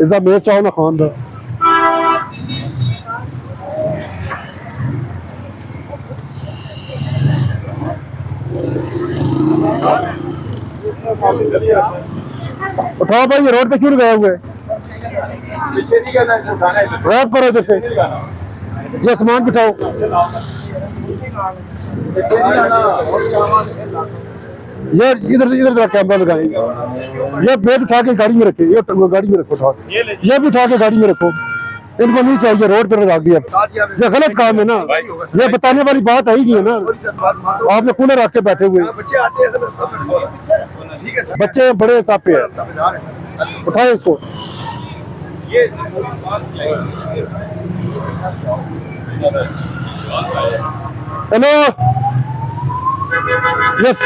इसका मेज चाहो ना खान दा उठाओ भाई, ये रोड पे क्यों गए हुए? रैप करो जैसे जो सामान बिठाओ। यार इधर इधर जरा कैमरा लगाएं। ये बेड उठा के गाड़ी में रखे, ये गाड़ी में रखो, उठा ये भी उठा के गाड़ी में रखो। इनको नहीं चाहिए, रोड पर लगा दिया। ये गलत काम है ना, ये बताने वाली बात है ही नहीं है ना। आपने कूलर रख के बैठे हुए, बच्चे बड़े हिसाब पे है। उठाए इसको। Hello, yes.